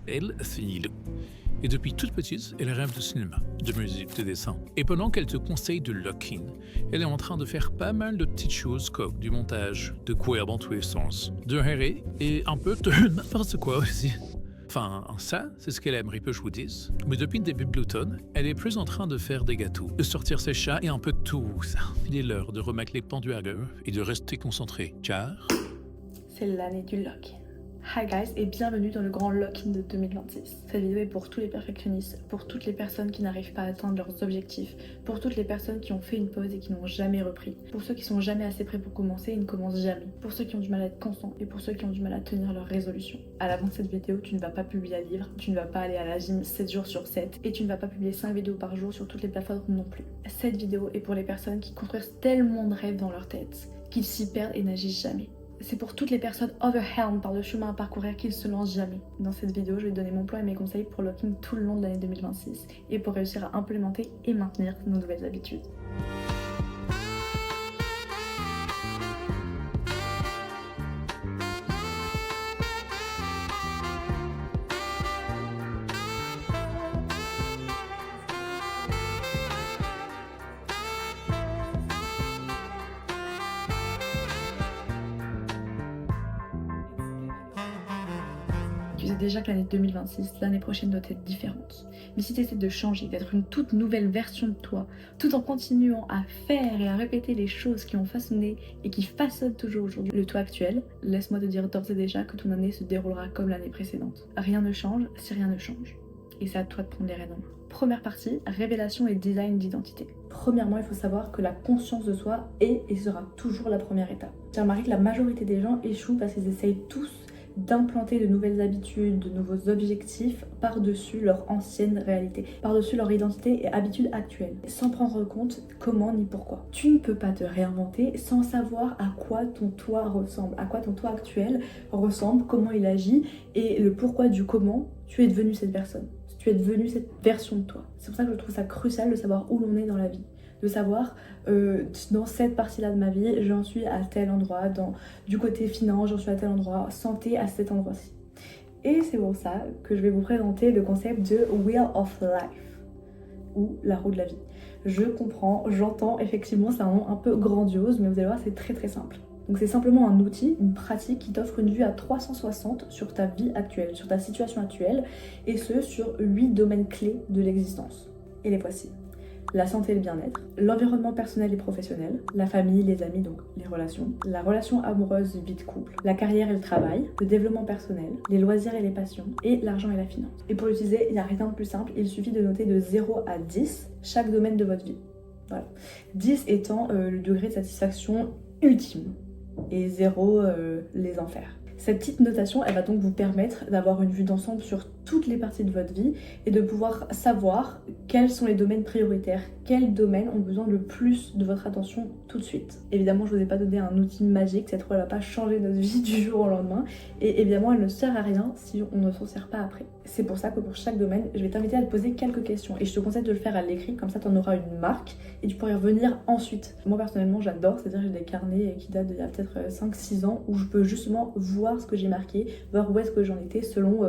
Elle, c'est Lilo. Et depuis toute petite, elle rêve de cinéma, de musique, de dessin. Et pendant qu'elle te conseille de lock-in, elle est en train de faire pas mal de petites choses comme du montage, de courir dans tous les sens, de errer et un peu de n'importe quoi aussi. Enfin, ça, c'est ce qu'elle aimerait que je vous dise. Mais depuis le début de Bluetooth, elle est plus en train de faire des gâteaux, de sortir ses chats et un peu de tout ça. Il est l'heure de remettre les pendus à l'heure et de rester concentré, car... C'est l'année du lock-in. Hi guys et bienvenue dans le grand lock-in de 2026. Cette vidéo est pour tous les perfectionnistes, pour toutes les personnes qui n'arrivent pas à atteindre leurs objectifs, pour toutes les personnes qui ont fait une pause et qui n'ont jamais repris, pour ceux qui sont jamais assez prêts pour commencer et ne commencent jamais, pour ceux qui ont du mal à être constants et pour ceux qui ont du mal à tenir leurs résolutions. À l'avant de cette vidéo, tu ne vas pas publier un livre, tu ne vas pas aller à la gym 7 jours sur 7 et tu ne vas pas publier 5 vidéos par jour sur toutes les plateformes non plus. Cette vidéo est pour les personnes qui construisent tellement de rêves dans leur tête qu'ils s'y perdent et n'agissent jamais. C'est pour toutes les personnes overwhelmed par le chemin à parcourir qui ne se lancent jamais. Dans cette vidéo, je vais te donner mon plan et mes conseils pour lock-in tout le long de l'année 2026 et pour réussir à implémenter et maintenir nos nouvelles habitudes. Tu sais déjà que l'année 2026, l'année prochaine doit être différente. Mais si tu essaies de changer, d'être une toute nouvelle version de toi, tout en continuant à faire et à répéter les choses qui ont façonné et qui façonnent toujours aujourd'hui le toi actuel, laisse-moi te dire d'ores et déjà que ton année se déroulera comme l'année précédente. Rien ne change si rien ne change. Et c'est à toi de prendre les rênes en main. Première partie, révélation et design d'identité. Premièrement, il faut savoir que la conscience de soi est et sera toujours la première étape. J'ai remarqué que la majorité des gens échouent parce qu'ils essayent tous d'implanter de nouvelles habitudes, de nouveaux objectifs par-dessus leur ancienne réalité, par-dessus leur identité et habitudes actuelles, sans prendre compte comment ni pourquoi. Tu ne peux pas te réinventer sans savoir à quoi ton toi ressemble, à quoi ton toi actuel ressemble, comment il agit et le pourquoi du comment tu es devenu cette personne, tu es devenu cette version de toi. C'est pour ça que je trouve ça crucial de savoir où l'on est dans la vie. De savoir dans cette partie-là de ma vie, j'en suis à tel endroit, du côté finance, j'en suis à tel endroit, santé à cet endroit-ci. Et c'est pour ça que je vais vous présenter le concept de Wheel of Life, ou la roue de la vie. Je comprends, j'entends, effectivement c'est un nom un peu grandiose, mais vous allez voir c'est très très simple. Donc c'est simplement un outil, une pratique qui t'offre une vue à 360 sur ta vie actuelle, sur ta situation actuelle, et ce sur 8 domaines clés de l'existence. Et les voici. La santé et le bien-être, l'environnement personnel et professionnel, la famille, les amis, donc les relations, la relation amoureuse, vie de couple, la carrière et le travail, le développement personnel, les loisirs et les passions, et l'argent et la finance. Et pour l'utiliser, il n'y a rien de plus simple, il suffit de noter de 0 à 10 chaque domaine de votre vie. Voilà. 10 étant le degré de satisfaction ultime, et 0 les enfers. Cette petite notation, elle va donc vous permettre d'avoir une vue d'ensemble sur toutes les parties de votre vie et de pouvoir savoir quels sont les domaines prioritaires, quels domaines ont besoin le plus de votre attention tout de suite. Évidemment, je ne vous ai pas donné un outil magique, cette roue ne va pas changer notre vie du jour au lendemain et évidemment, elle ne sert à rien si on ne s'en sert pas après. C'est pour ça que pour chaque domaine, je vais t'inviter à te poser quelques questions et je te conseille de le faire à l'écrit, comme ça tu en auras une marque et tu pourras y revenir ensuite. Moi personnellement, j'adore, c'est-à-dire j'ai des carnets qui datent d'il y a peut-être 5-6 ans où je peux justement voir ce que j'ai marqué, voir où est-ce que j'en étais selon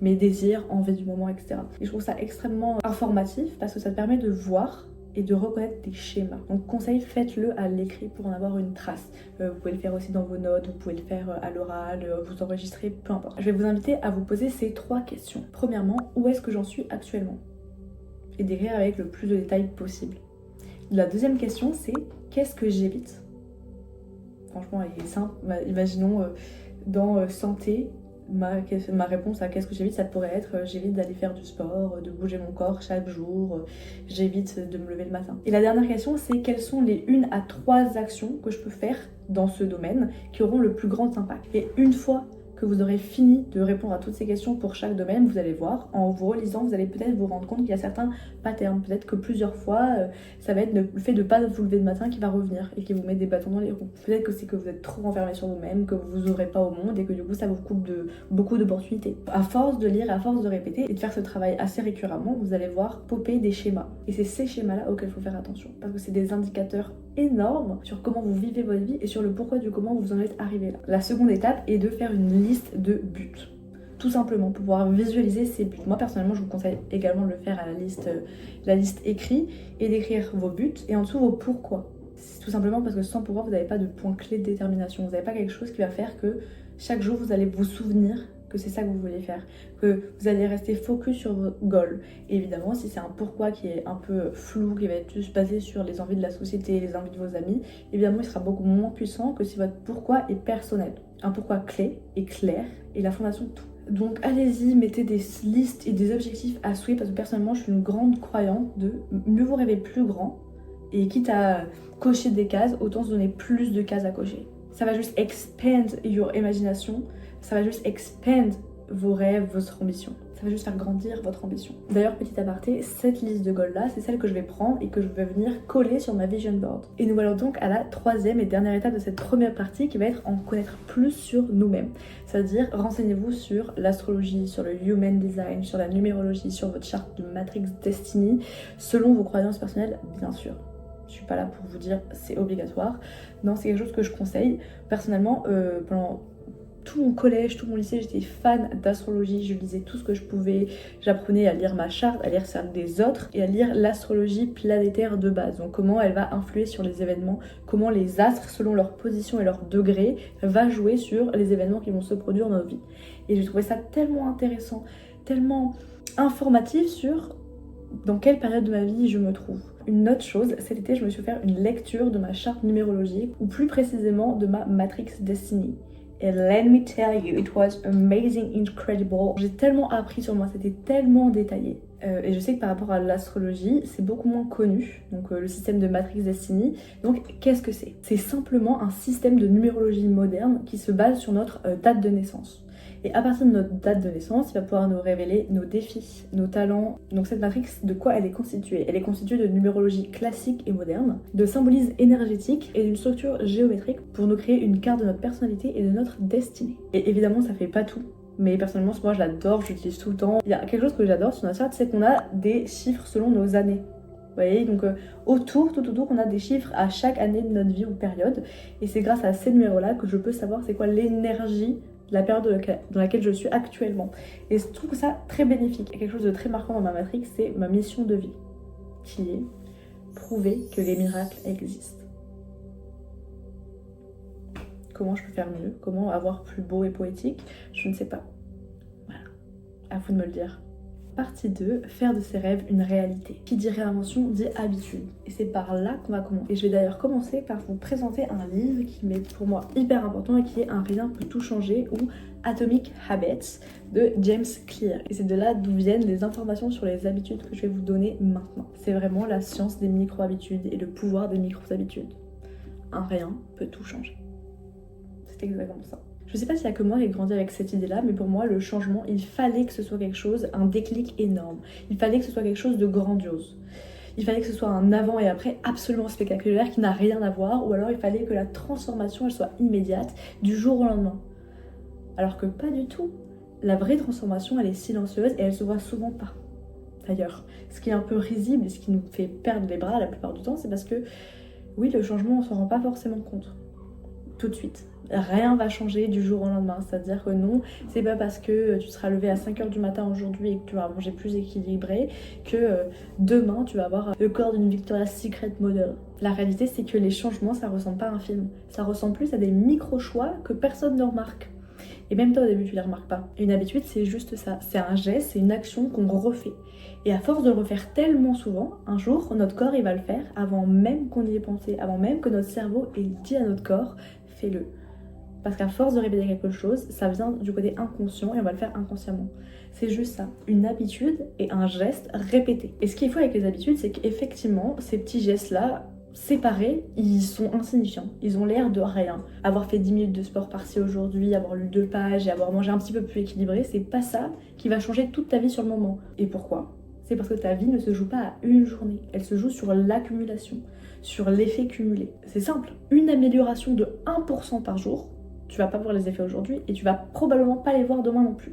mes désirs, envies du moment, etc. Et je trouve ça extrêmement informatif parce que ça te permet de voir et de reconnaître tes schémas. Donc conseil, faites-le à l'écrit pour en avoir une trace. Vous pouvez le faire aussi dans vos notes, vous pouvez le faire à l'oral, vous enregistrer, peu importe. Je vais vous inviter à vous poser ces 3 questions. Premièrement, où est-ce que j'en suis actuellement? Et d'écrire avec le plus de détails possible. La deuxième question, c'est qu'est-ce que j'évite? Franchement, elle est simple. Imaginons dans santé, ma réponse à qu'est-ce que j'évite, ça pourrait être j'évite d'aller faire du sport, de bouger mon corps chaque jour, j'évite de me lever le matin. Et la dernière question, c'est quelles sont les 1 à 3 actions que je peux faire dans ce domaine qui auront le plus grand impact. Et une fois que vous aurez fini de répondre à toutes ces questions pour chaque domaine, vous allez voir, en vous relisant, vous allez peut-être vous rendre compte qu'il y a certains patterns, peut-être que plusieurs fois, ça va être le fait de ne pas vous lever le matin qui va revenir et qui vous met des bâtons dans les roues. Peut-être que c'est que vous êtes trop enfermé sur vous-même, que vous vous ouvrez pas au monde et que du coup ça vous coupe de beaucoup d'opportunités. À force de lire, à force de répéter et de faire ce travail assez récurremment, vous allez voir popper des schémas. Et c'est ces schémas-là auxquels il faut faire attention, parce que c'est des indicateurs énormes sur comment vous vivez votre vie et sur le pourquoi du comment vous en êtes arrivé là. La seconde étape est de faire une liste de buts. tout simplement pour pouvoir visualiser ses buts. Moi personnellement je vous conseille également de le faire à la liste écrite et d'écrire vos buts et en dessous vos pourquoi. C'est tout simplement parce que sans pourquoi vous n'avez pas de point clé de détermination, vous n'avez pas quelque chose qui va faire que chaque jour vous allez vous souvenir que c'est ça que vous voulez faire, que vous allez rester focus sur vos goals. Et évidemment, si c'est un pourquoi qui est un peu flou, qui va être juste basé sur les envies de la société, les envies de vos amis, évidemment, il sera beaucoup moins puissant que si votre pourquoi est personnel. Un pourquoi clé et clair est la fondation de tout. Donc allez-y, mettez des listes et des objectifs à souhait, parce que personnellement, je suis une grande croyante de mieux vous rêver plus grand, et quitte à cocher des cases, autant se donner plus de cases à cocher. Ça va juste expand your imagination, ça va juste expand vos rêves, votre ambition. Ça va juste faire grandir votre ambition. D'ailleurs, petit aparté, cette liste de goals là, c'est celle que je vais prendre et que je vais venir coller sur ma vision board. Et nous voilà donc à la troisième et dernière étape de cette première partie qui va être en connaître plus sur nous-mêmes. C'est-à-dire, renseignez-vous sur l'astrologie, sur le human design, sur la numérologie, sur votre charte de Matrix Destiny, selon vos croyances personnelles, bien sûr. Je suis pas là pour vous dire c'est obligatoire. Non, c'est quelque chose que je conseille. Personnellement, pendant tout mon collège, tout mon lycée, j'étais fan d'astrologie, je lisais tout ce que je pouvais, j'apprenais à lire ma charte, à lire celle des autres et à lire l'astrologie planétaire de base. Donc comment elle va influer sur les événements, comment les astres, selon leur position et leur degré, va jouer sur les événements qui vont se produire dans nos vies. Et j'ai trouvé ça tellement intéressant, tellement informatif sur dans quelle période de ma vie je me trouve. Une autre chose, cet été je me suis fait une lecture de ma charte numérologique, ou plus précisément de ma Matrix Destiny. And let me tell you, it was amazing, incredible. J'ai tellement appris sur moi, c'était tellement détaillé. Et je sais que par rapport à l'astrologie, c'est beaucoup moins connu, donc le système de Matrix Destiny. Donc qu'est-ce que c'est? C'est simplement un système de numérologie moderne qui se base sur notre date de naissance. Et à partir de notre date de naissance, il va pouvoir nous révéler nos défis, nos talents. Donc cette matrix, de quoi elle est constituée? Elle est constituée de numérologie classique et moderne, de symbolismes énergétiques et d'une structure géométrique pour nous créer une carte de notre personnalité et de notre destinée. Et évidemment, ça fait pas tout. Mais personnellement, moi je l'adore, je l'utilise tout le temps. Il y a quelque chose que j'adore sur notre charte, c'est qu'on a des chiffres selon nos années. Vous voyez, donc tout autour, on a des chiffres à chaque année de notre vie ou période. Et c'est grâce à ces numéros-là que je peux savoir c'est quoi l'énergie de la période dans laquelle je suis actuellement. Et je trouve ça très bénéfique. Et quelque chose de très marquant dans ma matrix, c'est ma mission de vie, qui est prouver que les miracles existent. Comment je peux faire mieux? Comment avoir plus beau et poétique? Je ne sais pas. Voilà, à vous de me le dire. Partie 2, faire de ses rêves une réalité. Qui dit réinvention dit habitude. Et c'est par là qu'on va commencer. Et je vais d'ailleurs commencer par vous présenter un livre qui m'est pour moi hyper important et qui est Un rien peut tout changer ou Atomic Habits de James Clear. Et c'est de là d'où viennent les informations sur les habitudes que je vais vous donner maintenant. C'est vraiment la science des micro-habitudes et le pouvoir des micro-habitudes. Un rien peut tout changer. C'est exactement ça. Je sais pas s'il y a que moi qui ai grandi avec cette idée-là, mais pour moi, le changement, il fallait que ce soit quelque chose, un déclic énorme. Il fallait que ce soit quelque chose de grandiose. Il fallait que ce soit un avant et après absolument spectaculaire qui n'a rien à voir, ou alors il fallait que la transformation, elle soit immédiate, du jour au lendemain. Alors que pas du tout. La vraie transformation, elle est silencieuse et elle se voit souvent pas. D'ailleurs, ce qui est un peu risible et ce qui nous fait perdre les bras la plupart du temps, c'est parce que, oui, le changement, on s'en rend pas forcément compte. Tout de suite. Rien va changer du jour au lendemain, c'est-à-dire que non, c'est pas parce que tu seras levé à 5h du matin aujourd'hui et que tu vas manger plus équilibré que demain tu vas avoir le corps d'une Victoria's Secret model. La réalité c'est que les changements ça ressemble pas à un film, ça ressemble plus à des micro-choix que personne ne remarque. Et même toi au début tu les remarques pas. Une habitude c'est juste ça, c'est un geste, c'est une action qu'on refait. Et à force de le refaire tellement souvent, un jour notre corps il va le faire avant même qu'on y ait pensé, avant même que notre cerveau ait dit à notre corps fais-le. Parce qu'à force de répéter quelque chose, ça vient du côté inconscient et on va le faire inconsciemment. C'est juste ça, une habitude et un geste répété. Et ce qu'il faut avec les habitudes, c'est qu'effectivement, ces petits gestes-là, séparés, ils sont insignifiants. Ils ont l'air de rien. Avoir fait 10 minutes de sport par-ci aujourd'hui, avoir lu 2 pages et avoir mangé un petit peu plus équilibré, c'est pas ça qui va changer toute ta vie sur le moment. Et pourquoi ? C'est parce que ta vie ne se joue pas à une journée. Elle se joue sur l'accumulation, sur l'effet cumulé. C'est simple. Une amélioration de 1% par jour, tu vas pas voir les effets aujourd'hui et tu vas probablement pas les voir demain non plus.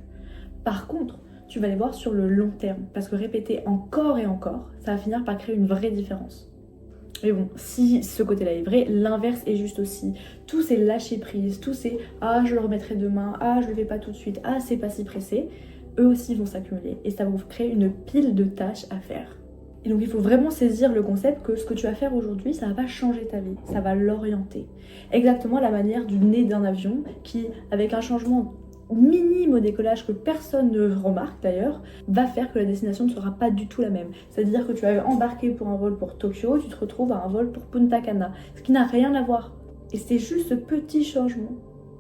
Par contre, tu vas les voir sur le long terme parce que répéter encore et encore, ça va finir par créer une vraie différence. Mais bon, si ce côté-là est vrai, l'inverse est juste aussi. Tout c'est lâcher prise, tout c'est ah je le remettrai demain, ah je le fais pas tout de suite, ah c'est pas si pressé. Eux aussi vont s'accumuler et ça va vous créer une pile de tâches à faire. Et donc il faut vraiment saisir le concept que ce que tu vas faire aujourd'hui, ça va pas changer ta vie, ça va l'orienter. Exactement la manière du nez d'un avion qui, avec un changement minime au décollage que personne ne remarque d'ailleurs, va faire que la destination ne sera pas du tout la même. C'est-à-dire que tu avais embarqué pour un vol pour Tokyo, tu te retrouves à un vol pour Punta Cana, ce qui n'a rien à voir. Et c'est juste ce petit changement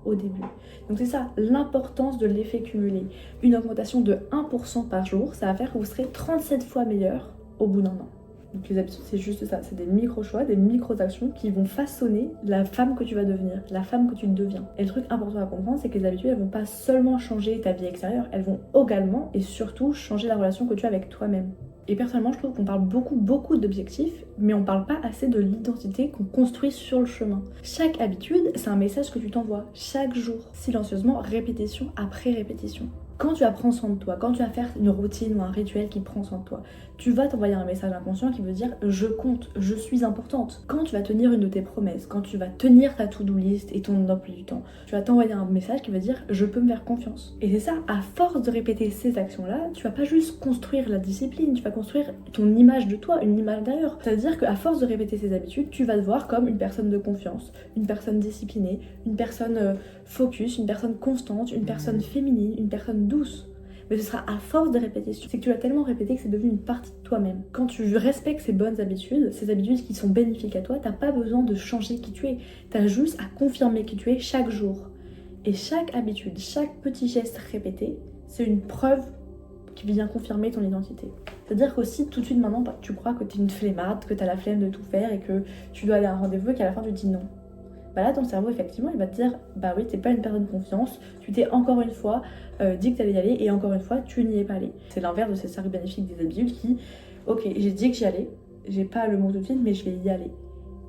au début. Donc c'est ça, l'importance de l'effet cumulé. Une augmentation de 1% par jour, ça va faire que vous serez 37 fois meilleur au bout d'un an. Donc les habitudes, c'est juste ça, c'est des micro-choix, des micro-actions qui vont façonner la femme que tu vas devenir, la femme que tu deviens. Et le truc important à comprendre, c'est que les habitudes, elles vont pas seulement changer ta vie extérieure, elles vont également et surtout changer la relation que tu as avec toi-même. Et personnellement, je trouve qu'on parle beaucoup d'objectifs, mais on parle pas assez de l'identité qu'on construit sur le chemin. Chaque habitude, c'est un message que tu t'envoies chaque jour, silencieusement, répétition après répétition. Quand tu vas prendre soin de toi, quand tu vas faire une routine ou un rituel qui prend soin de toi, tu vas t'envoyer un message inconscient qui veut dire je compte, je suis importante. Quand tu vas tenir une de tes promesses, quand tu vas tenir ta to-do list et ton emploi du temps, tu vas t'envoyer un message qui veut dire je peux me faire confiance. Et c'est ça, à force de répéter ces actions-là, tu vas pas juste construire la discipline, tu vas construire ton image de toi, une image d'ailleurs. C'est-à-dire qu'à force de répéter ces habitudes, tu vas te voir comme une personne de confiance, une personne disciplinée, une personne focus, une personne constante, une personne féminine, une personne douce. Mais ce sera à force de répétition. C'est que tu l'as tellement répété que c'est devenu une partie de toi-même. Quand tu respectes ces bonnes habitudes, ces habitudes qui sont bénéfiques à toi, t'as pas besoin de changer qui tu es. T'as juste à confirmer qui tu es chaque jour. Et chaque habitude, chaque petit geste répété, c'est une preuve qui vient confirmer ton identité. C'est-à-dire qu'aussi tout de suite maintenant, tu crois que t'es une flemmarde, que t'as la flemme de tout faire et que tu dois aller à un rendez-vous et qu'à la fin tu te dis non. Bah là ton cerveau effectivement il va te dire bah oui t'es pas une personne de confiance, tu t'es encore une fois dit que t'allais y aller et encore une fois tu n'y es pas allé. C'est l'inverse de ces cercles bénéfiques des habitudes qui ok j'ai dit que j'y allais, j'ai pas le mot tout de suite mais je vais y aller.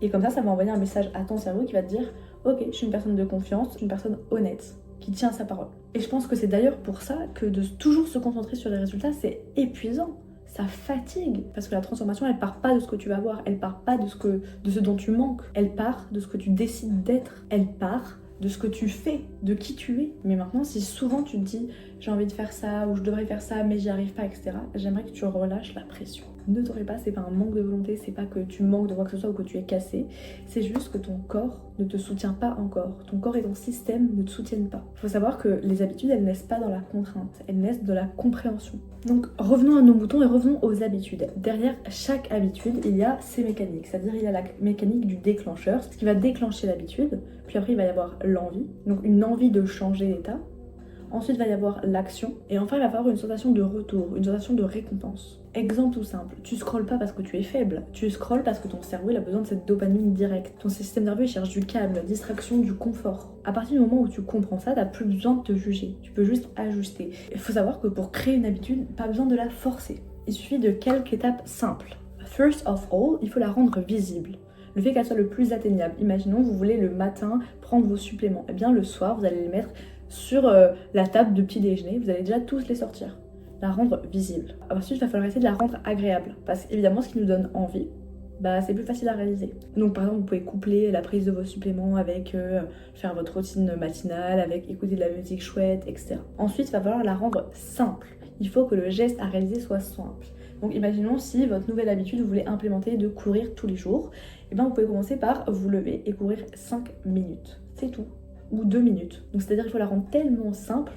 Et comme ça va envoyer un message à ton cerveau qui va te dire ok je suis une personne de confiance, je suis une personne honnête, qui tient sa parole. Et je pense que c'est d'ailleurs pour ça que de toujours se concentrer sur les résultats c'est épuisant. Ça fatigue parce que la transformation elle part pas de ce que tu vas voir, elle part pas de ce dont tu manques, elle part de ce que tu décides d'être, elle part de ce que tu fais, de qui tu es. Mais maintenant si souvent tu te dis j'ai envie de faire ça ou je devrais faire ça mais j'y arrive pas etc, j'aimerais que tu relâches la pression. Ne t'aurais pas, c'est pas un manque de volonté, c'est pas que tu manques de quoi que ce soit ou que tu es cassé, c'est juste que ton corps ne te soutient pas encore. Ton corps et ton système ne te soutiennent pas. Il faut savoir que les habitudes, elles naissent pas dans la contrainte, elles naissent de la compréhension. Donc revenons à nos moutons et revenons aux habitudes. Derrière chaque habitude, il y a ses mécaniques, c'est-à-dire il y a la mécanique du déclencheur, ce qui va déclencher l'habitude, puis après il va y avoir l'envie, donc une envie de changer d'état. Ensuite, il va y avoir l'action. Et enfin, il va y avoir une sensation de retour, une sensation de récompense. Exemple tout simple, tu scrolles pas parce que tu es faible. Tu scrolles parce que ton cerveau il a besoin de cette dopamine directe. Ton système nerveux il cherche du calme, la distraction, du confort. À partir du moment où tu comprends ça, t'as plus besoin de te juger. Tu peux juste ajuster. Il faut savoir que pour créer une habitude, pas besoin de la forcer. Il suffit de quelques étapes simples. First of all, il faut la rendre visible. Le fait qu'elle soit le plus atteignable. Imaginons, vous voulez le matin prendre vos suppléments. Eh bien, le soir, vous allez les mettre sur la table de petit déjeuner, vous allez déjà tous les sortir, la rendre visible. Ensuite, il va falloir essayer de la rendre agréable, parce qu'évidemment, ce qui nous donne envie, bah, c'est plus facile à réaliser. Donc par exemple, vous pouvez coupler la prise de vos suppléments avec faire votre routine matinale, avec écouter de la musique chouette, etc. Ensuite, il va falloir la rendre simple. Il faut que le geste à réaliser soit simple. Donc imaginons si votre nouvelle habitude, vous voulez implémenter de courir tous les jours, et bien vous pouvez commencer par vous lever et courir 5 minutes. C'est tout. Ou 2 minutes. Donc c'est-à-dire qu'il faut la rendre tellement simple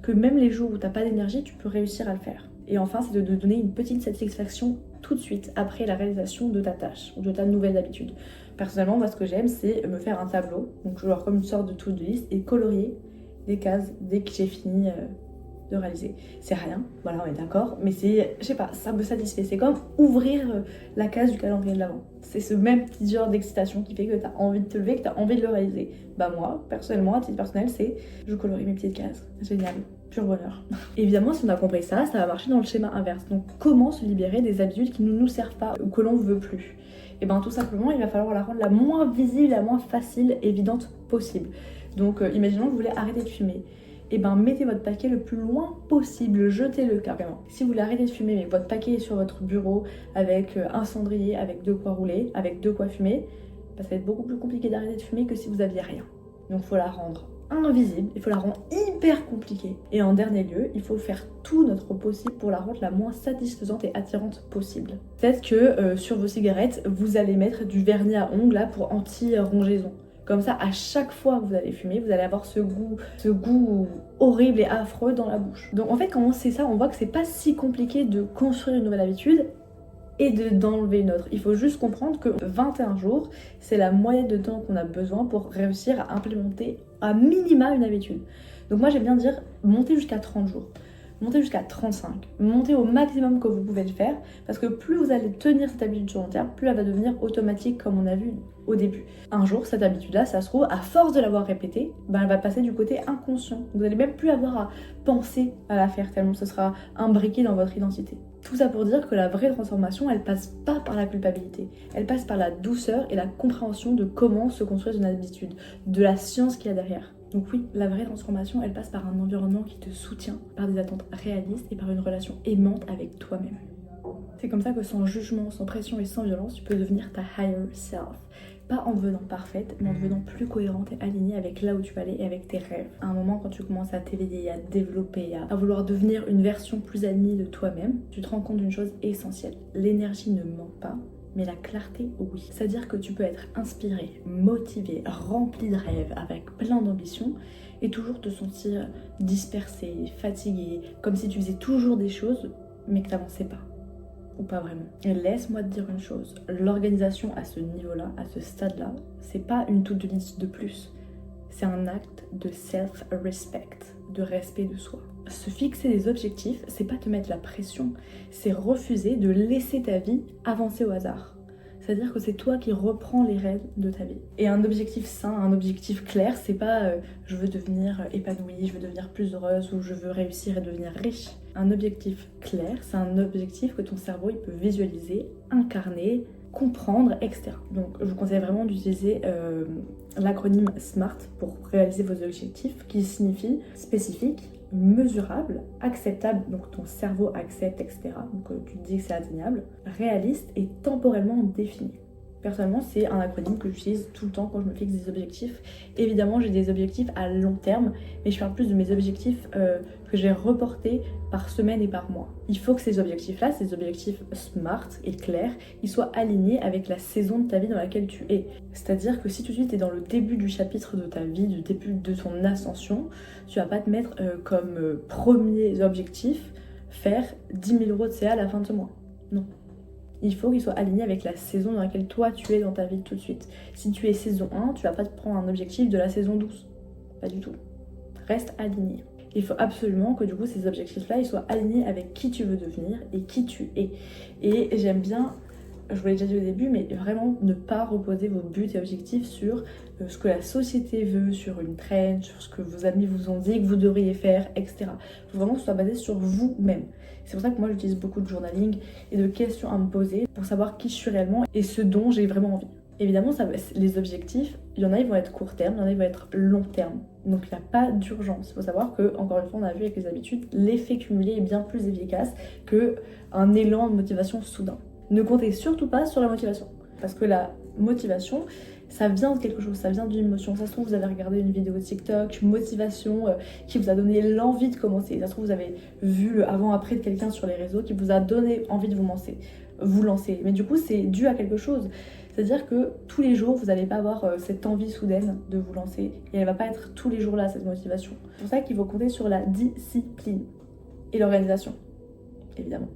que même les jours où t'as pas d'énergie, tu peux réussir à le faire. Et enfin, c'est de donner une petite satisfaction tout de suite après la réalisation de ta tâche ou de ta nouvelle habitude. Personnellement, moi ce que j'aime, c'est me faire un tableau, donc genre comme une sorte de to-do list et colorier les cases dès que j'ai fini de réaliser. C'est rien, voilà, on est d'accord, mais c'est, je sais pas, ça me satisfait. C'est comme ouvrir la case du calendrier de l'avant. C'est ce même petit genre d'excitation qui fait que t'as envie de te lever, que t'as envie de le réaliser. Bah moi, personnellement, à titre personnel, c'est je colorie mes petites cases. Génial, pur bonheur. Évidemment, si on a compris ça, ça va marcher dans le schéma inverse. Donc comment se libérer des habitudes qui ne nous servent pas ou que l'on veut plus? Et bien tout simplement, il va falloir la rendre la moins visible, la moins facile, évidente possible. Donc imaginons que vous voulez arrêter de fumer. et ben mettez votre paquet le plus loin possible, jetez-le carrément. Si vous voulez arrêter de fumer mais que votre paquet est sur votre bureau avec un cendrier, avec de quoi rouler, avec de quoi fumer, ça va être beaucoup plus compliqué d'arrêter de fumer que si vous aviez rien. Donc il faut la rendre invisible, il faut la rendre hyper compliquée. Et en dernier lieu, il faut faire tout notre possible pour la rendre la moins satisfaisante et attirante possible. Peut-être que sur vos cigarettes, vous allez mettre du vernis à ongles là pour anti-rongeaison. Comme ça, à chaque fois que vous allez fumer, vous allez avoir ce goût horrible et affreux dans la bouche. Donc en fait, quand on sait ça, on voit que c'est pas si compliqué de construire une nouvelle habitude et d'enlever une autre. Il faut juste comprendre que 21 jours, c'est la moyenne de temps qu'on a besoin pour réussir à implémenter à minima une habitude. Donc moi j'aime bien dire montez jusqu'à 30 jours, montez jusqu'à 35, montez au maximum que vous pouvez le faire, parce que plus vous allez tenir cette habitude sur long terme, plus elle va devenir automatique comme on a vu au début. Un jour, cette habitude-là, ça se trouve, à force de l'avoir répétée, elle va passer du côté inconscient. Vous n'allez même plus avoir à penser à la faire tellement ce sera imbriqué dans votre identité. Tout ça pour dire que la vraie transformation, elle passe pas par la culpabilité, elle passe par la douceur et la compréhension de comment se construire une habitude, de la science qu'il y a derrière. Donc oui, la vraie transformation, elle passe par un environnement qui te soutient, par des attentes réalistes et par une relation aimante avec toi-même. C'est comme ça que sans jugement, sans pression et sans violence, tu peux devenir ta higher self. Pas en devenant parfaite, mais en devenant plus cohérente et alignée avec là où tu vas aller et avec tes rêves. À un moment, quand tu commences à t'éveiller, à te développer, à vouloir devenir une version plus alignée de toi-même, tu te rends compte d'une chose essentielle. L'énergie ne ment pas, mais la clarté, oui. C'est-à-dire que tu peux être inspiré, motivé, rempli de rêves, avec plein d'ambition, et toujours te sentir dispersé, fatigué, comme si tu faisais toujours des choses, mais que tu n'avançais pas. Ou pas vraiment. Et laisse-moi te dire une chose, l'organisation à ce niveau-là, à ce stade-là, c'est pas une to-do list de plus. C'est un acte de self-respect, de respect de soi. Se fixer des objectifs, c'est pas te mettre la pression, c'est refuser de laisser ta vie avancer au hasard. C'est-à-dire que c'est toi qui reprends les rênes de ta vie. Et un objectif sain, un objectif clair, c'est pas je veux devenir épanouie, je veux devenir plus heureuse ou je veux réussir et devenir riche. Un objectif clair, c'est un objectif que ton cerveau il peut visualiser, incarner, comprendre, etc. Donc je vous conseille vraiment d'utiliser l'acronyme SMART pour réaliser vos objectifs, qui signifie spécifique, mesurable, acceptable, donc ton cerveau accepte, etc. Donc tu te dis que c'est atteignable, réaliste et temporellement défini. Personnellement, c'est un acronyme que j'utilise tout le temps quand je me fixe des objectifs. Évidemment, j'ai des objectifs à long terme, mais je parle plus de mes objectifs que j'ai reportés par semaine et par mois. Il faut que ces objectifs-là, ces objectifs SMART et clairs, ils soient alignés avec la saison de ta vie dans laquelle tu es. C'est-à-dire que si tout de suite tu es dans le début du chapitre de ta vie, du début de ton ascension, tu vas pas te mettre comme premier objectif faire 10 000 € de CA à la fin de ce mois. Non. Il faut qu'il soit aligné avec la saison dans laquelle toi tu es dans ta vie tout de suite. Si tu es saison 1, tu vas pas te prendre un objectif de la saison 12. Pas du tout. Reste aligné. Il faut absolument que du coup ces objectifs-là ils soient alignés avec qui tu veux devenir et qui tu es. Et j'aime bien, je vous l'ai déjà dit au début, mais vraiment ne pas reposer vos buts et objectifs sur ce que la société veut, sur une trend, sur ce que vos amis vous ont dit que vous devriez faire, etc. Il faut vraiment que ce soit basé sur vous-même. C'est pour ça que moi j'utilise beaucoup de journaling et de questions à me poser pour savoir qui je suis réellement et ce dont j'ai vraiment envie. Évidemment, les objectifs, il y en a, ils vont être court terme, il y en a, ils vont être long terme. Donc il n'y a pas d'urgence. Il faut savoir que, encore une fois, on a vu avec les habitudes, l'effet cumulé est bien plus efficace qu'un élan de motivation soudain. Ne comptez surtout pas sur la motivation. Parce que la motivation, ça vient de quelque chose, ça vient d'une émotion. Ça se trouve, vous avez regardé une vidéo TikTok, motivation, qui vous a donné l'envie de commencer. Ça se trouve, vous avez vu le avant-après de quelqu'un sur les réseaux qui vous a donné envie de vous lancer. Mais du coup, c'est dû à quelque chose. C'est-à-dire que tous les jours, vous n'allez pas avoir cette envie soudaine de vous lancer. Et elle ne va pas être tous les jours là, cette motivation. C'est pour ça qu'il faut compter sur la discipline et l'organisation, évidemment.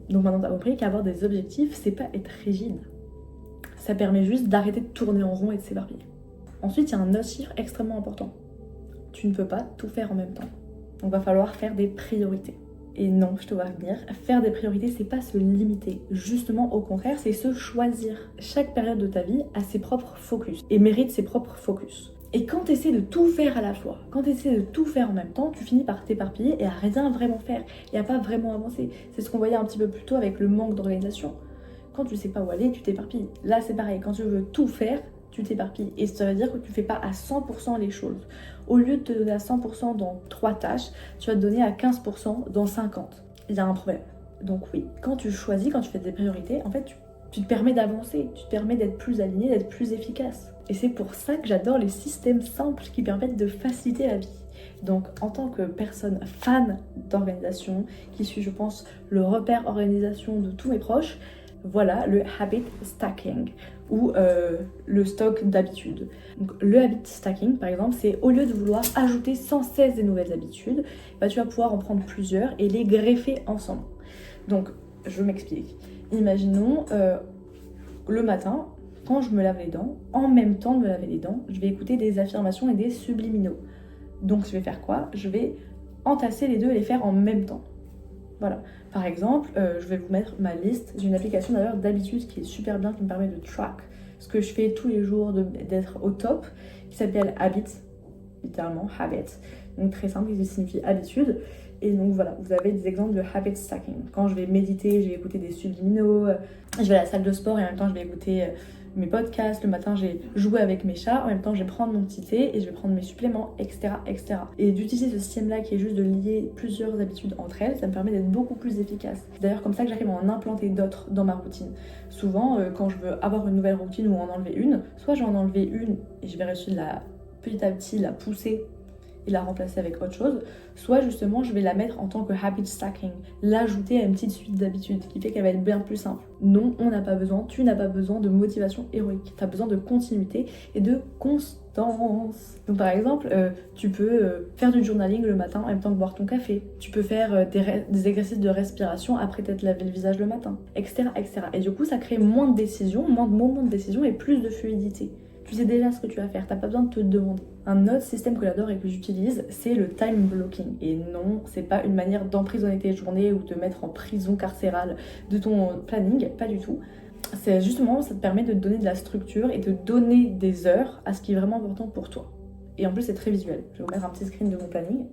Donc maintenant, tu as compris qu'avoir des objectifs, c'est pas être rigide. Ça permet juste d'arrêter de tourner en rond et de s'éparpiller. Ensuite, il y a un autre chiffre extrêmement important. Tu ne peux pas tout faire en même temps. Donc, il va falloir faire des priorités. Et non, je te vois venir. Faire des priorités, c'est pas se limiter. Justement, au contraire, c'est se choisir. Chaque période de ta vie a ses propres focus et mérite ses propres focus. Et quand tu essaies de tout faire à la fois, quand tu essaies de tout faire en même temps, tu finis par t'éparpiller et à rien vraiment faire. Et à pas vraiment avancer. C'est ce qu'on voyait un petit peu plus tôt avec le manque d'organisation. Quand tu sais pas où aller, tu t'éparpilles. Là, c'est pareil. Quand tu veux tout faire, tu t'éparpilles. Et ça veut dire que tu fais pas à 100% les choses. Au lieu de te donner à 100% dans 3 tâches, tu vas te donner à 15% dans 50. Il y a un problème. Donc oui, quand tu choisis, quand tu fais des priorités, en fait, tu te permets d'avancer, tu te permets d'être plus aligné, d'être plus efficace. Et c'est pour ça que j'adore les systèmes simples qui permettent de faciliter la vie. Donc en tant que personne fan d'organisation, qui suis je pense le repère organisation de tous mes proches, voilà le habit stacking ou le stock d'habitudes. Donc le habit stacking par exemple, c'est au lieu de vouloir ajouter sans cesse des nouvelles habitudes, bah, tu vas pouvoir en prendre plusieurs et les greffer ensemble. Donc je m'explique. Imaginons le matin, quand je me lave les dents, en même temps de me laver les dents, je vais écouter des affirmations et des subliminaux. Donc je vais faire quoi? Je vais entasser les deux et les faire en même temps. Voilà. Par exemple, je vais vous mettre ma liste. J'ai une application d'ailleurs d'habitude qui est super bien, qui me permet de track ce que je fais tous les jours, d'être au top, qui s'appelle Habits, littéralement Habits. Donc très simple, qui signifie habitude. Et donc voilà, vous avez des exemples de habit stacking. Quand je vais méditer, je vais écouter des subliminaux, je vais à la salle de sport et en même temps je vais écouter mes podcasts, le matin j'ai joué avec mes chats, en même temps je vais prendre mon petit thé et je vais prendre mes suppléments, etc. etc. Et d'utiliser ce système-là qui est juste de lier plusieurs habitudes entre elles, ça me permet d'être beaucoup plus efficace. C'est d'ailleurs comme ça que j'arrive à en implanter d'autres dans ma routine. Souvent, quand je veux avoir une nouvelle routine ou en enlever une, soit je vais en enlever une et je vais réussir petit à petit la pousser et la remplacer avec autre chose, soit justement je vais la mettre en tant que habit stacking, l'ajouter à une petite suite d'habitudes, qui fait qu'elle va être bien plus simple. Non, on n'a pas besoin, tu n'as pas besoin de motivation héroïque, tu as besoin de continuité et de constance. Donc par exemple, tu peux faire du journaling le matin en même temps que boire ton café, tu peux faire des exercices de respiration après t'être lavé le visage le matin, etc., etc. Et du coup ça crée moins de décisions, moins de moments de décision et plus de fluidité. Tu sais déjà ce que tu vas faire, t'as pas besoin de te demander. Un autre système que j'adore et que j'utilise, c'est le time blocking. Et non, c'est pas une manière d'emprisonner tes journées ou te mettre en prison carcérale de ton planning, pas du tout. C'est justement, ça te permet de te donner de la structure et de donner des heures à ce qui est vraiment important pour toi. Et en plus, c'est très visuel. Je vais vous mettre un petit screen de mon planning.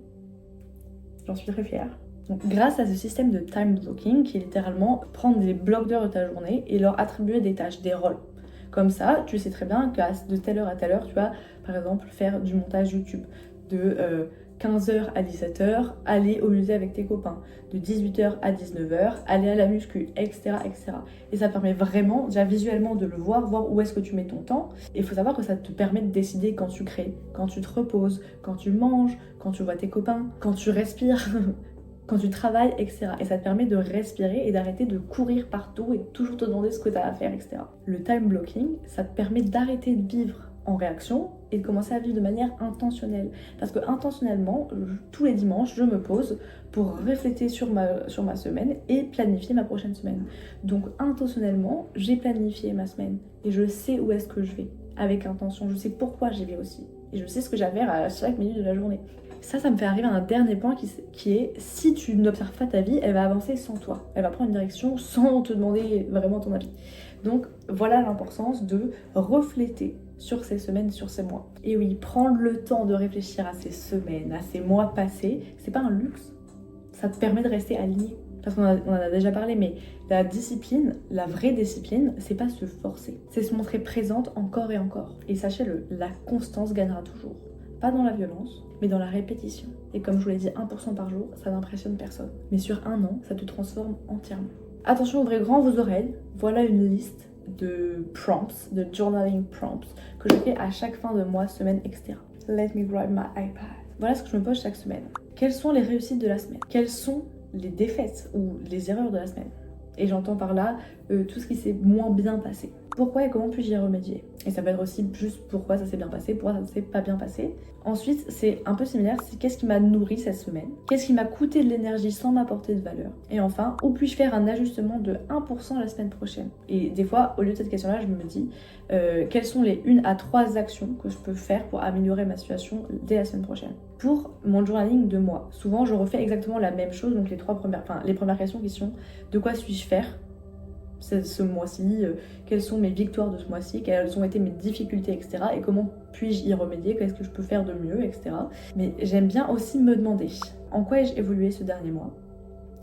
J'en suis très fière. Donc, grâce à ce système de time blocking, qui est littéralement prendre des blocs d'heures de ta journée et leur attribuer des tâches, des rôles. Comme ça, tu sais très bien qu'à de telle heure à telle heure, tu vas par exemple faire du montage YouTube. De 15h à 17h, aller au musée avec tes copains. De 18h à 19h, aller à la muscu, etc., etc. Et ça permet vraiment, déjà visuellement, de le voir où est-ce que tu mets ton temps. Et il faut savoir que ça te permet de décider quand tu crées, quand tu te reposes, quand tu manges, quand tu vois tes copains, quand tu respires. Quand tu travailles, etc. Et ça te permet de respirer et d'arrêter de courir partout et de toujours te demander ce que tu as à faire, etc. Le time blocking, ça te permet d'arrêter de vivre en réaction et de commencer à vivre de manière intentionnelle. Parce que intentionnellement, tous les dimanches, je me pose pour réfléchir sur ma semaine et planifier ma prochaine semaine. Donc intentionnellement, j'ai planifié ma semaine et je sais où est-ce que je vais avec intention. Je sais pourquoi j'y vais aussi. Et je sais ce que j'ai à faire à chaque minute de la journée. Ça me fait arriver à un dernier point qui est, si tu n'observes pas ta vie, elle va avancer sans toi. Elle va prendre une direction sans te demander vraiment ton avis. Donc voilà l'importance de refléter sur ces semaines, sur ces mois. Et oui, prendre le temps de réfléchir à ces semaines, à ces mois passés, c'est pas un luxe. Ça te permet de rester aligné. Parce qu'on en a déjà parlé, mais la discipline, la vraie discipline, c'est pas se forcer. C'est se montrer présente encore et encore. Et sachez-le, la constance gagnera toujours. Pas dans la violence, mais dans la répétition. Et comme je vous l'ai dit, 1% par jour, ça n'impressionne personne. Mais sur un an, ça te transforme entièrement. Attention, ouvrez grand vos oreilles. Voilà une liste de prompts, de journaling prompts, que je fais à chaque fin de mois, semaine, etc. Let me grab my iPad. Voilà ce que je me pose chaque semaine. Quelles sont les réussites de la semaine? Quelles sont les défaites ou les erreurs de la semaine? Et j'entends par là tout ce qui s'est moins bien passé. Pourquoi et comment puis-je y remédier? Et ça peut être aussi juste pourquoi ça s'est bien passé, pourquoi ça ne s'est pas bien passé. Ensuite, c'est un peu similaire, c'est qu'est-ce qui m'a nourri cette semaine? Qu'est-ce qui m'a coûté de l'énergie sans m'apporter de valeur? Et enfin, où puis-je faire un ajustement de 1% la semaine prochaine? Et des fois, au lieu de cette question-là, je me dis quelles sont les 1 à 3 actions que je peux faire pour améliorer ma situation dès la semaine prochaine? Pour mon journaling de moi, souvent je refais exactement la même chose, donc les premières questions qui sont de quoi suis-je fière ce mois-ci, quelles sont mes victoires de ce mois-ci, quelles ont été mes difficultés, etc. Et comment puis-je y remédier, qu'est-ce que je peux faire de mieux, etc. Mais j'aime bien aussi me demander en quoi ai-je évolué ce dernier mois?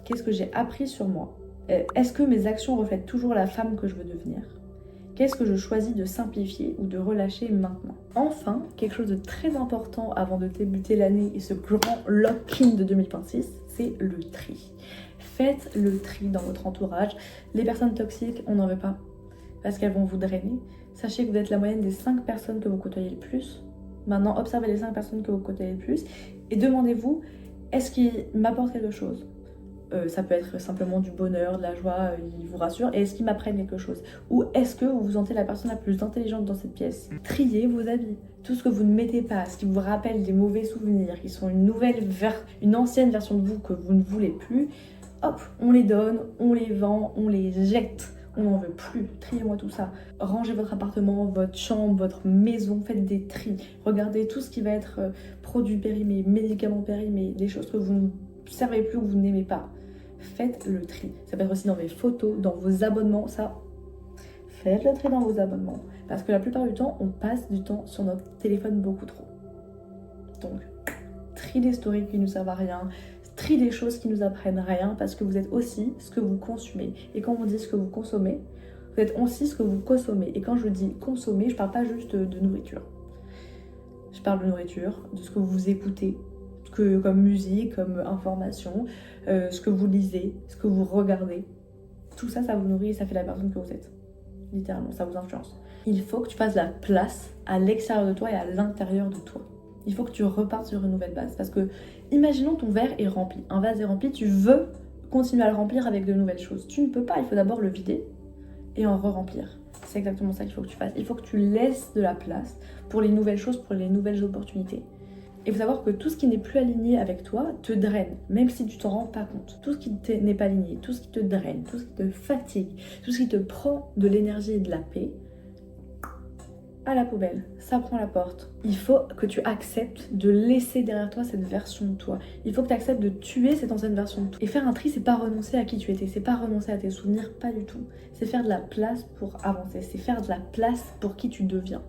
Qu'est-ce que j'ai appris sur moi? Est-ce que mes actions reflètent toujours la femme que je veux devenir? Qu'est-ce que je choisis de simplifier ou de relâcher maintenant? Enfin, quelque chose de très important avant de débuter l'année et ce grand lock-in de 2026, c'est le tri. Faites le tri dans votre entourage. Les personnes toxiques, on n'en veut pas parce qu'elles vont vous drainer. Sachez que vous êtes la moyenne des 5 personnes que vous côtoyez le plus. Maintenant, observez les 5 personnes que vous côtoyez le plus et demandez-vous, est-ce qu'ils m'apportent quelque chose? Ça peut être simplement du bonheur, de la joie, ils vous rassurent. Et est-ce qu'ils m'apprennent quelque chose? Ou est-ce que vous vous sentez la personne la plus intelligente dans cette pièce? Triez vos habits. Tout ce que vous ne mettez pas, ce qui vous rappelle des mauvais souvenirs, qui sont une ancienne version de vous que vous ne voulez plus, hop, on les donne, on les vend, on les jette. On n'en veut plus. Triez-moi tout ça. Rangez votre appartement, votre chambre, votre maison, faites des tris. Regardez tout ce qui va être produits périmés, médicaments périmés, des choses que vous ne servez plus ou que vous n'aimez pas. Faites le tri. Ça peut être aussi dans vos photos, dans vos abonnements, ça. Faites le tri dans vos abonnements. Parce que la plupart du temps, on passe du temps sur notre téléphone beaucoup trop. Donc, tri des stories qui ne nous servent à rien, tri des choses qui nous apprennent rien, parce que vous êtes aussi ce que vous consumez. Et quand on dit ce que vous consommez, vous êtes aussi ce que vous consommez. Et quand je dis consommer, je parle pas juste de nourriture. Je parle de nourriture, de ce que vous écoutez, comme musique, comme information, ce que vous lisez, ce que vous regardez. Tout ça, ça vous nourrit et ça fait la personne que vous êtes. Littéralement, ça vous influence. Il faut que tu fasses la place à l'extérieur de toi et à l'intérieur de toi. Il faut que tu repartes sur une nouvelle base. Parce que, imaginons ton verre est rempli. Un vase est rempli, tu veux continuer à le remplir avec de nouvelles choses. Tu ne peux pas, il faut d'abord le vider et en re-remplir. C'est exactement ça qu'il faut que tu fasses. Il faut que tu laisses de la place pour les nouvelles choses, pour les nouvelles opportunités. Et il faut savoir que tout ce qui n'est plus aligné avec toi te draine, même si tu t'en rends pas compte. Tout ce qui n'est pas aligné, tout ce qui te draine, tout ce qui te fatigue, tout ce qui te prend de l'énergie et de la paix, à la poubelle, ça prend la porte. Il faut que tu acceptes de laisser derrière toi cette version de toi. Il faut que tu acceptes de tuer cette ancienne version de toi. Et faire un tri, c'est pas renoncer à qui tu étais, c'est pas renoncer à tes souvenirs, pas du tout. C'est faire de la place pour avancer, c'est faire de la place pour qui tu deviens.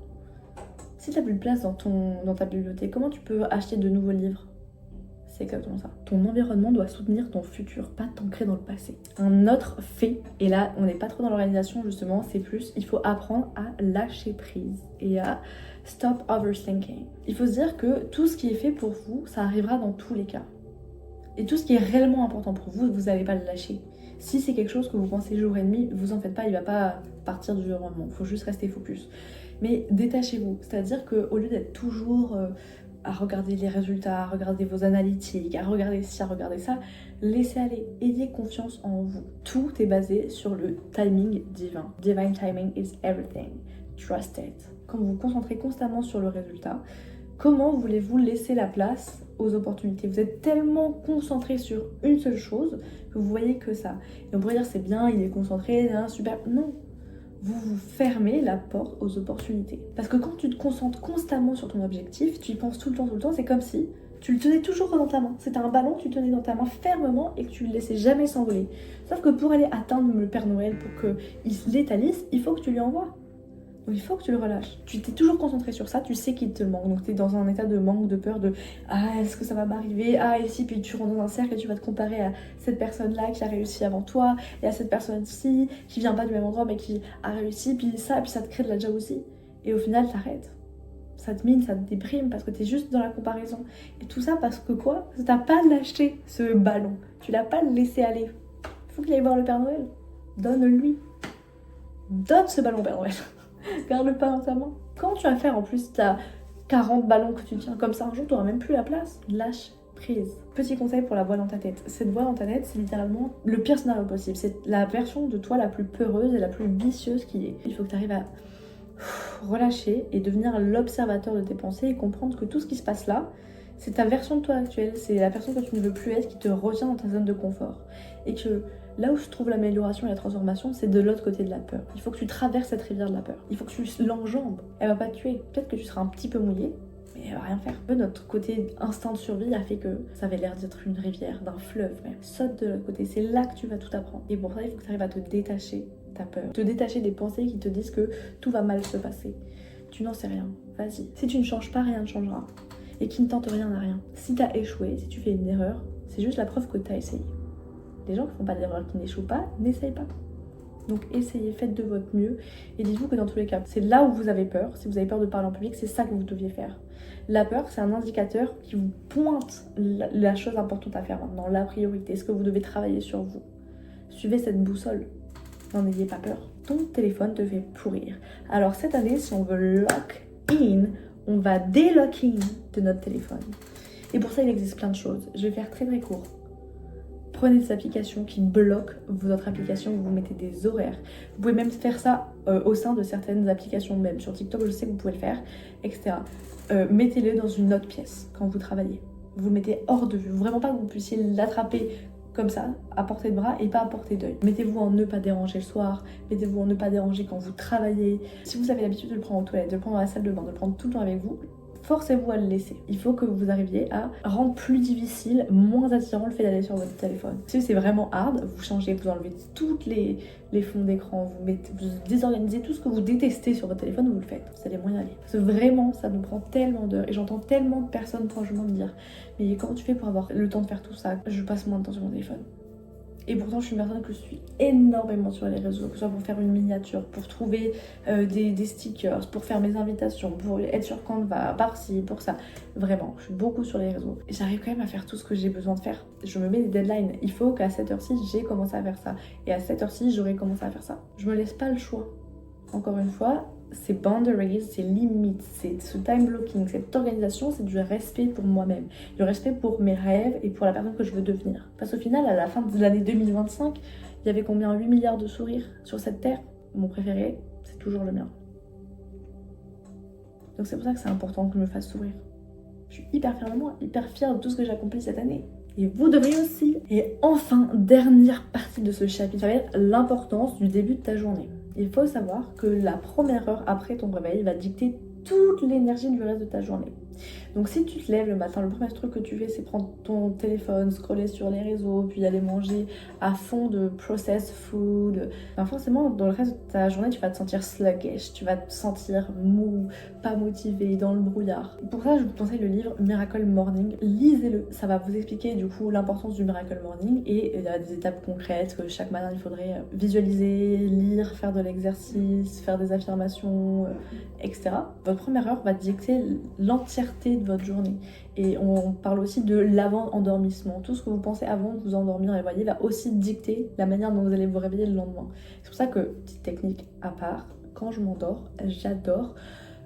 Si tu n'as plus de place dans ta bibliothèque, comment tu peux acheter de nouveaux livres? C'est exactement ça. Ton environnement doit soutenir ton futur, pas t'ancrer dans le passé. Un autre fait, et là on n'est pas trop dans l'organisation justement, c'est plus, il faut apprendre à lâcher prise et à stop overthinking. Il faut se dire que tout ce qui est fait pour vous, ça arrivera dans tous les cas. Et tout ce qui est réellement important pour vous, vous n'allez pas le lâcher. Si c'est quelque chose que vous pensez jour et nuit, vous en faites pas, il va pas partir du jour au lendemain. Il faut juste rester focus. Mais détachez-vous, c'est-à-dire qu'au lieu d'être toujours à regarder les résultats, à regarder vos analytiques, à regarder ci, à regarder ça, laissez aller, ayez confiance en vous. Tout est basé sur le timing divin. Divine timing is everything. Trust it. Quand vous vous concentrez constamment sur le résultat, comment voulez-vous laisser la place aux opportunités? Vous êtes tellement concentré sur une seule chose que vous voyez que ça. Et on pourrait dire c'est bien, il est concentré, super. Non. Vous vous fermez la porte aux opportunités. Parce que quand tu te concentres constamment sur ton objectif, tu y penses tout le temps, c'est comme si tu le tenais toujours dans ta main. C'était un ballon que tu tenais dans ta main fermement et que tu le laissais jamais s'envoler. Sauf que pour aller atteindre le Père Noël, pour qu'il se l'étalise, il faut que tu lui envoies. Donc il faut que tu le relâches. Tu t'es toujours concentré sur ça, tu sais qu'il te manque. Donc tu es dans un état de manque, de peur, de ah, est-ce que ça va m'arriver? Ah, et si, puis tu rentres dans un cercle et tu vas te comparer à cette personne-là qui a réussi avant toi, et à cette personne-ci qui vient pas du même endroit mais qui a réussi, puis ça te crée de la jalousie. Et au final, t'arrêtes. Ça te mine, ça te déprime parce que t'es juste dans la comparaison. Et tout ça parce que quoi? Parce que t'as pas lâché ce ballon. Tu l'as pas laissé aller. Il faut qu'il aille voir le Père Noël. Donne-lui. Donne ce ballon au Père Noël. Garde-le pas dans ta main. Quand tu vas faire en plus, t'as 40 ballons que tu tiens comme ça, un jour t'auras même plus la place. Lâche prise. Petit conseil pour la voix dans ta tête. Cette voix dans ta tête, c'est littéralement le pire scénario possible. C'est la version de toi la plus peureuse et la plus vicieuse qui est. Il faut que tu arrives à relâcher et devenir l'observateur de tes pensées et comprendre que tout ce qui se passe là, c'est ta version de toi actuelle. C'est la personne que tu ne veux plus être qui te retient dans ta zone de confort. Et que là où je trouve l'amélioration et la transformation, c'est de l'autre côté de la peur. Il faut que tu traverses cette rivière de la peur. Il faut que tu l'enjambes. Elle va pas te tuer. Peut-être que tu seras un petit peu mouillé, mais elle va rien faire. Notre côté instinct de survie a fait que ça avait l'air d'être une rivière, d'un fleuve même. Saute de l'autre côté, c'est là que tu vas tout apprendre. Et pour ça, il faut que tu arrives à te détacher de ta peur. Te détacher des pensées qui te disent que tout va mal se passer. Tu n'en sais rien. Vas-y. Si tu ne changes pas, rien ne changera. Et qui ne tente rien n'a rien. Si tu as échoué, si tu fais une erreur, c'est juste la preuve que tu as essayé. Les gens qui font pas d'erreur, qui n'échouent pas, n'essayent pas. Donc essayez, faites de votre mieux et dites-vous que dans tous les cas, c'est là où vous avez peur. Si vous avez peur de parler en public, c'est ça que vous deviez faire. La peur, c'est un indicateur qui vous pointe la chose importante à faire maintenant, la priorité, ce que vous devez travailler sur vous. Suivez cette boussole, n'en ayez pas peur. Ton téléphone te fait pourrir. Alors cette année, si on veut lock in, on va délock in de notre téléphone. Et pour ça, il existe plein de choses. Je vais faire très très court. Prenez des applications qui bloquent votre application, vous mettez des horaires. Vous pouvez même faire ça au sein de certaines applications même. Sur TikTok, je sais que vous pouvez le faire, etc. Mettez-le dans une autre pièce quand vous travaillez. Vous le mettez hors de vue. Vraiment pas que vous puissiez l'attraper comme ça, à portée de bras et pas à portée d'œil. Mettez-vous en ne pas déranger le soir, mettez-vous en ne pas déranger quand vous travaillez. Si vous avez l'habitude de le prendre aux toilettes, de le prendre dans la salle de bain, de le prendre tout le temps avec vous, forcez-vous à le laisser. Il faut que vous arriviez à rendre plus difficile, moins attirant le fait d'aller sur votre téléphone. Si c'est vraiment hard, vous changez, vous enlevez toutes les fonds d'écran, vous désorganisez tout ce que vous détestez sur votre téléphone, vous le faites. Vous allez moins y aller. Parce que vraiment, ça nous prend tellement d'heures. Et j'entends tellement de personnes franchement me dire « Mais comment tu fais pour avoir le temps de faire tout ça ? Je passe moins de temps sur mon téléphone. » Et pourtant, je suis une personne que je suis énormément sur les réseaux, que ce soit pour faire une miniature, pour trouver des stickers, pour faire mes invitations, pour être sur Canva, par-ci, pour ça. Vraiment, je suis beaucoup sur les réseaux. Et j'arrive quand même à faire tout ce que j'ai besoin de faire. Je me mets des deadlines. Il faut qu'à cette heure-ci, j'ai commencé à faire ça. Et à cette heure-ci, j'aurais commencé à faire ça. Je me laisse pas le choix. Encore une fois, ces boundaries, ces limites, ce time blocking, cette organisation, c'est du respect pour moi-même, du respect pour mes rêves et pour la personne que je veux devenir. Parce qu'au final, à la fin de l'année 2025, il y avait combien 8 milliards de sourires sur cette terre. Mon préféré, c'est toujours le mien. Donc c'est pour ça que c'est important que je me fasse sourire. Je suis hyper fière de moi, hyper fière de tout ce que j'ai accompli cette année. Et vous devriez aussi. Et enfin, dernière partie de ce chapitre, ça va être l'importance du début de ta journée. Il faut savoir que la première heure après ton réveil va dicter toute l'énergie du reste de ta journée. Donc si tu te lèves le matin, le premier truc que tu fais, c'est prendre ton téléphone, scroller sur les réseaux, puis aller manger à fond de processed food, ben forcément, dans le reste de ta journée, tu vas te sentir sluggish, tu vas te sentir mou, pas motivé, dans le brouillard. Pour ça, je vous conseille le livre Miracle Morning. Lisez-le, ça va vous expliquer du coup l'importance du Miracle Morning et il y a des étapes concrètes que chaque matin, il faudrait visualiser, lire, faire de l'exercice, faire des affirmations, etc. Votre première heure va dicter l'entièreté de votre journée. Et on parle aussi de l'avant-endormissement. Tout ce que vous pensez avant de vous endormir et voyez va aussi dicter la manière dont vous allez vous réveiller le lendemain. C'est pour ça que, petite technique à part, quand je m'endors, j'adore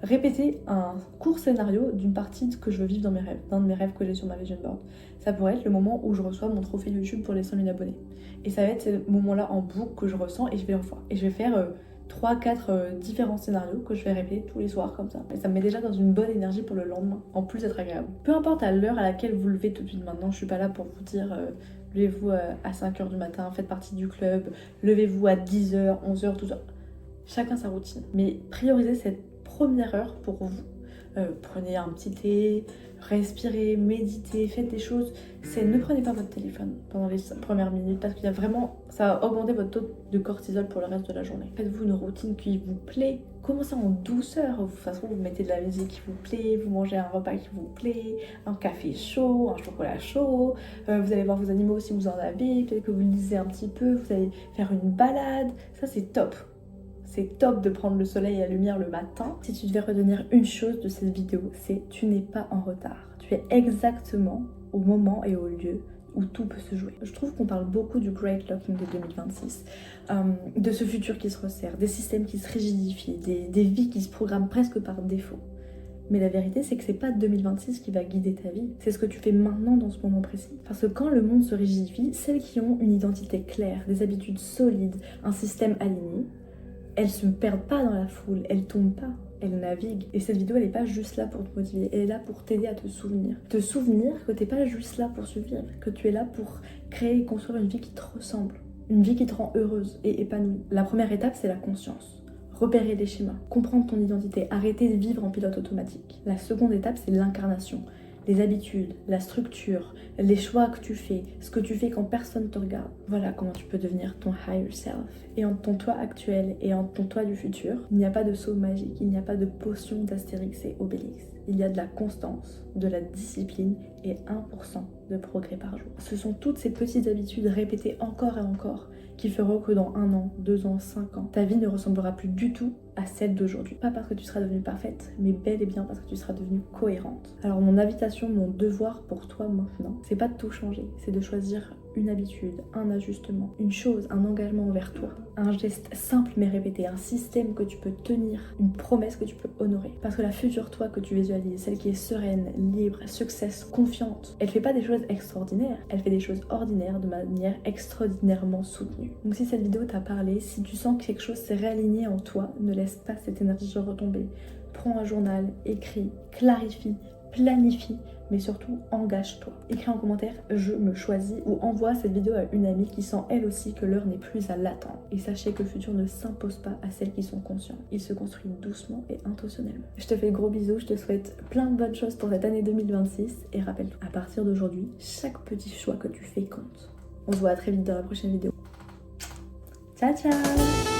répéter un court scénario d'une partie que je veux vivre dans mes rêves, d'un de mes rêves que j'ai sur ma vision board. Ça pourrait être le moment où je reçois mon trophée YouTube pour les 100 000 abonnés. Et ça va être ce moment-là en boucle que je ressens et je vais refaire. Et je vais faire 3-4 différents scénarios que je vais répéter tous les soirs comme ça. Et ça me met déjà dans une bonne énergie pour le lendemain, en plus d'être agréable. Peu importe à l'heure à laquelle vous levez tout de suite maintenant, je suis pas là pour vous dire levez-vous à 5h du matin, faites partie du club, levez-vous à 10h, 11h, 12h. Chacun sa routine. Mais priorisez cette première heure pour vous. Prenez un petit thé, respirez, méditez, faites des choses. Ne prenez pas votre téléphone pendant les premières minutes parce qu'il y a vraiment, ça va augmenter votre taux de cortisol pour le reste de la journée. Faites-vous une routine qui vous plaît. Commencez en douceur. De toute façon, vous mettez de la musique qui vous plaît, vous mangez un repas qui vous plaît, un café chaud, un chocolat chaud. Vous allez voir vos animaux si vous en avez. Peut-être que vous lisez un petit peu. Vous allez faire une balade. Ça, c'est top. C'est top de prendre le soleil et la lumière le matin. Si tu devais retenir une chose de cette vidéo, c'est tu n'es pas en retard. Tu es exactement au moment et au lieu où tout peut se jouer. Je trouve qu'on parle beaucoup du Great Locking de 2026, de ce futur qui se resserre, des systèmes qui se rigidifient, des vies qui se programment presque par défaut. Mais la vérité, c'est que c'est pas 2026 qui va guider ta vie, c'est ce que tu fais maintenant dans ce moment précis. Parce que quand le monde se rigidifie, celles qui ont une identité claire, des habitudes solides, un système aligné, elles se perdent pas dans la foule, elles tombent pas, elles naviguent. Et cette vidéo, elle est pas juste là pour te motiver, elle est là pour t'aider à te souvenir. Te souvenir que t'es pas juste là pour survivre, que tu es là pour créer et construire une vie qui te ressemble, une vie qui te rend heureuse et épanouie. La première étape, c'est la conscience. Repérer les schémas, comprendre ton identité, arrêter de vivre en pilote automatique. La seconde étape, c'est l'incarnation. Les habitudes, la structure, les choix que tu fais, ce que tu fais quand personne te regarde. Voilà comment tu peux devenir ton higher self. Et entre ton toi actuel et entre ton toi du futur, il n'y a pas de saut magique, il n'y a pas de potion d'Astérix et Obélix. il y a de la constance, de la discipline et 1% de progrès par jour. Ce sont toutes ces petites habitudes répétées encore et encore qui feront que dans 1 an, 2 ans, 5 ans, ta vie ne ressemblera plus du tout à celle d'aujourd'hui. Pas parce que tu seras devenue parfaite, mais bel et bien parce que tu seras devenue cohérente. Alors mon invitation, mon devoir pour toi maintenant, c'est pas de tout changer, c'est de choisir une habitude, un ajustement, une chose, un engagement envers toi, un geste simple mais répété, un système que tu peux tenir, une promesse que tu peux honorer. Parce que la future toi que tu visualises, celle qui est sereine, libre, success, confiante, elle fait pas des choses extraordinaires, elle fait des choses ordinaires de manière extraordinairement soutenue. Donc si cette vidéo t'a parlé, si tu sens que quelque chose s'est réaligné en toi, ne laisse pas cette énergie retomber. Prends un journal, écris, clarifie, planifie, mais surtout engage-toi. Écris en commentaire « Je me choisis » ou envoie cette vidéo à une amie qui sent elle aussi que l'heure n'est plus à l'attendre. Et sachez que le futur ne s'impose pas à celles qui sont conscientes. Il se construit doucement et intentionnellement. Je te fais de gros bisous, je te souhaite plein de bonnes choses pour cette année 2026 et rappelle-toi, à partir d'aujourd'hui, chaque petit choix que tu fais compte. On se voit très vite dans la prochaine vidéo. Ciao ciao.